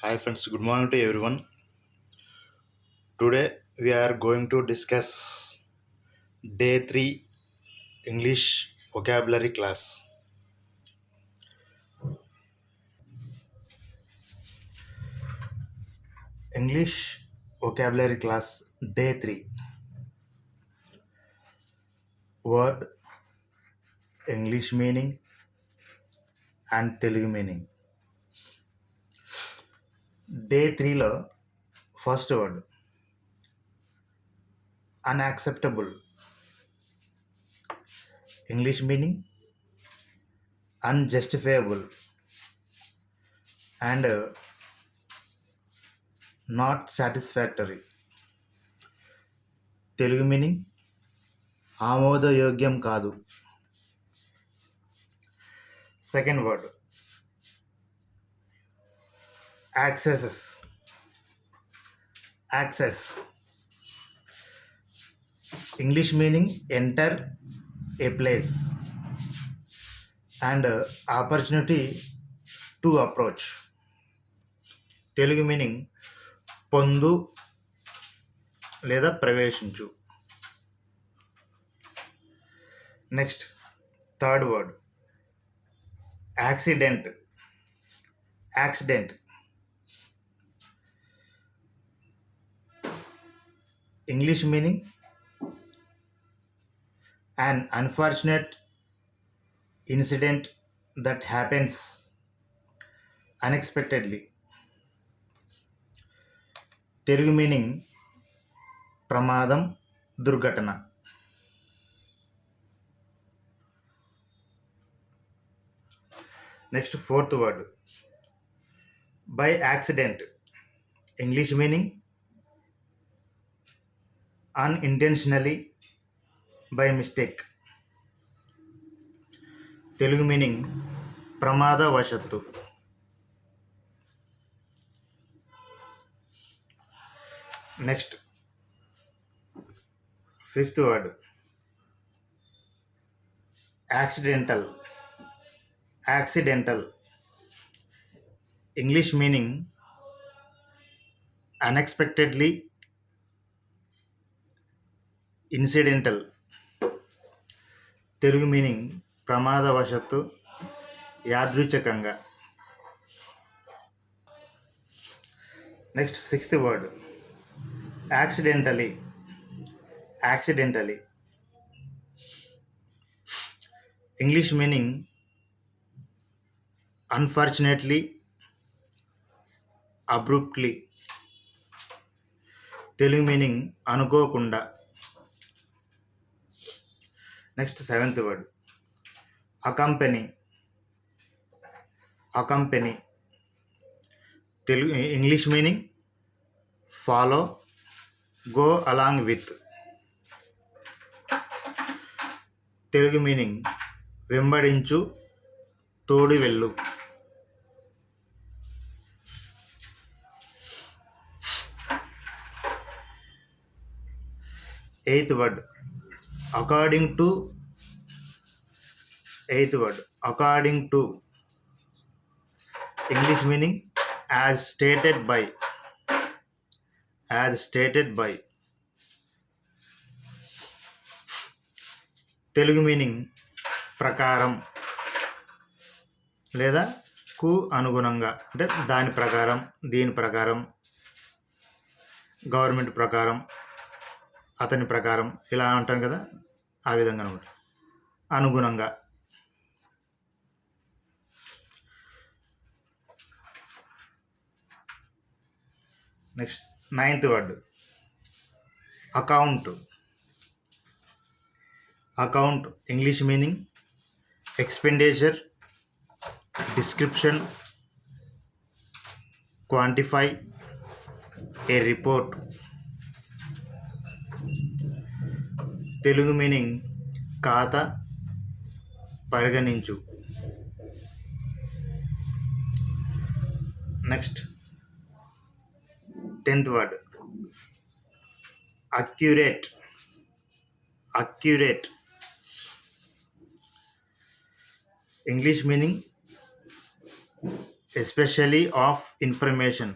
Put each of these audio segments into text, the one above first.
Hi friends, good morning to everyone. Today we are going to discuss day 3 English vocabulary class. English vocabulary class day 3. Word, English meaning and Telugu meaning. Day 3 లో first word unacceptable. English meaning unjustifiable and not satisfactory. Telugu meaning ఆమోదయోగ్యం కాదు. Second word access. English meaning enter a place and opportunity to approach. Telugu meaning పొందు లేదా ప్రవేశించు. Next third word accident. English meaning an unfortunate incident that happens unexpectedly. Telugu meaning ప్రమాదం, దుర్ఘటన. Next fourth word by accident. English meaning unintentionally, by mistake. Telugu meaning ప్రమాదవశత్తు. Next fifth word accidental. English meaning unexpectedly, incidental. Telugu meaning ప్రమాదవశత్తు, యాదృచ్ఛికంగా. Next sixth word accidentally. English meaning unfortunately, abruptly. Telugu meaning అనుకోకుండా. Next seventh word accompany. Telugu English meaning follow, go along with. Telugu meaning వెంబడించు, తోడు వెళ్ళు. Eighth word according to. English meaning as stated by. Telugu meaning ప్రకారం లేదా కు అనుగుణంగా, అంటే దాని ప్రకారం, దీని ప్రకారం, గవర్నమెంట్ ప్రకారం, అతని ప్రకారం, ఇలా అంటాం కదా, ఆ విధంగా అనమాట. అనుగుణంగా. Next ninth word account. English meaning expenditure, description, quantify, a report. Telugu meaning ఖాతా, పరిగణించు. Next 10th word accurate. English meaning especially of information,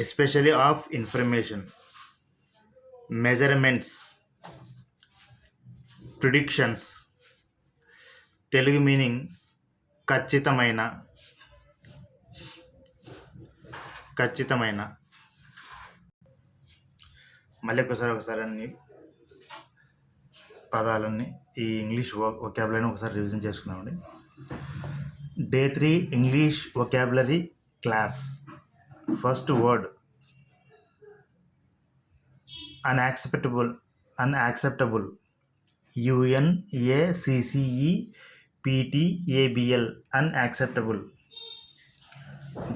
especially of information, measurements, predictions. Telugu meaning ఖచ్చితమైన, ఖచ్చితమైన. మళ్ళీ ఒకసారి అన్ని పదాలన్నీ ఈ ఇంగ్లీష్ వొకాబులరీని ఒకసారి రివిజన్ చేసుకున్నామండి. Day 3 English vocabulary class. First word unacceptable, unacceptable, UNACCEPTABL, unacceptable.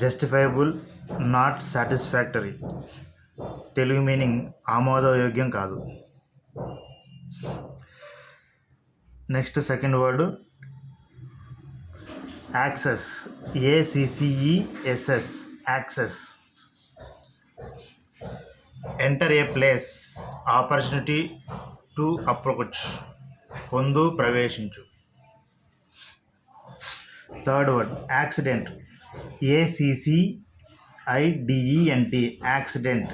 Justifiable, not satisfactory, Telugu meaning ఆమోదయోగ్యం కాదు. Next second word access, ACCESS, access. Enter a place, opportunity to approach, పొందు, ప్రవేశించు. Third word accident, ACCIDENT, accident.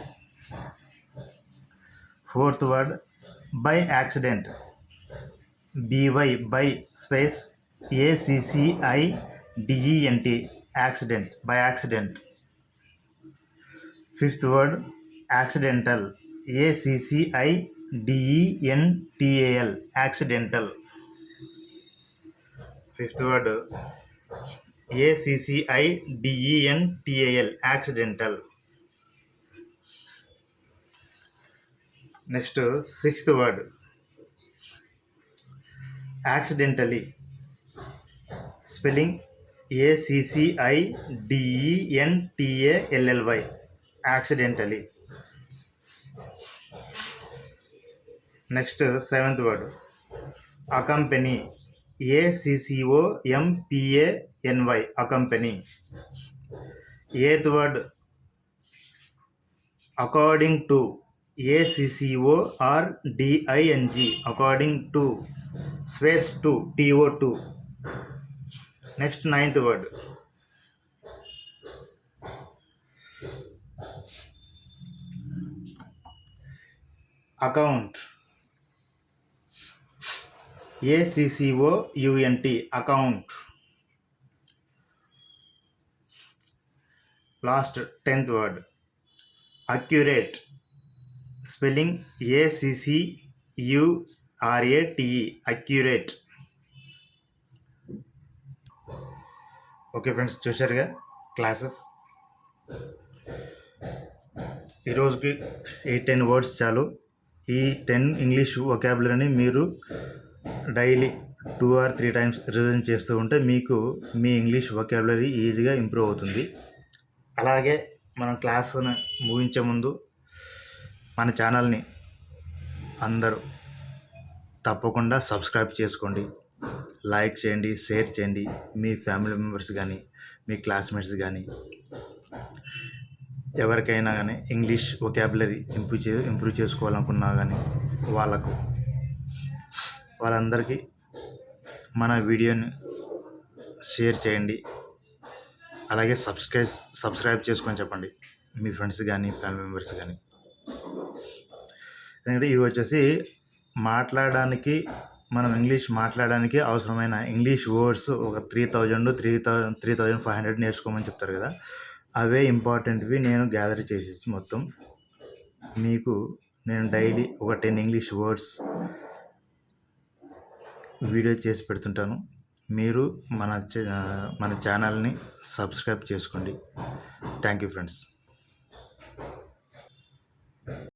Fourth word by accident, by space ACCIDENT, accident, by accident. Fifth word accidental, ACCIDENTAL, accidental. Fifth word ACCIDENTAL, accidental. Next sixth word accidentally, spelling ACCIDENTALLY, accidentally. Next seventh word accompany, ACCOMPANY, accompany. Eighth word according to, ACCORDING, according to, space to, TO2. Next ninth word account, ACCOUNT, account. Last 10th word accurate, spelling ACCURATE, accurate. Okay friends, చూశారుగా classes. ఈరోజుకి 10 words చాలు. ఈ 10 English వొకాబులరీని మీరు daily 2 or 3 times revision చేస్తూ ఉంటే మీకు మీ English vocabulary ఈజీగా improve అవుతుంది. అలాగే మనం క్లాస్ని ముగించే ముందు మన ఛానల్ని అందరూ తప్పకుండా సబ్స్క్రైబ్ చేసుకోండి, లైక్ చేయండి, షేర్ చేయండి. మీ ఫ్యామిలీ మెంబర్స్ కానీ, మీ క్లాస్మేట్స్ కానీ, ఎవరికైనా కానీ ఇంగ్లీష్ వొకాబులరీ ఇంప్రూవ్ చేసుకోవాలనుకున్నా కానీ వాళ్ళందరికీ మన వీడియోని షేర్ చేయండి. అలాగే సబ్స్క్రైబ్ చేసుకొని చెప్పండి మీ ఫ్రెండ్స్ కానీ, ఫ్యామిలీ మెంబర్స్ కానీ. ఎందుకంటే ఇవి వచ్చేసి మాట్లాడడానికి, మనం ఇంగ్లీష్ మాట్లాడడానికి అవసరమైన ఇంగ్లీష్ వర్డ్స్ ఒక 3,500 నేర్చుకోమని చెప్తారు కదా, అవే ఇంపార్టెంట్వి నేను గ్యాదర్ చేసేసి మొత్తం మీకు నేను డైలీ ఒక 10 ఇంగ్లీష్ వర్డ్స్ వీడియో చేసి పెడుతుంటాను. మీరు మన ఛానల్ని సబ్స్క్రైబ్ చేసుకోండి. Thank you friends.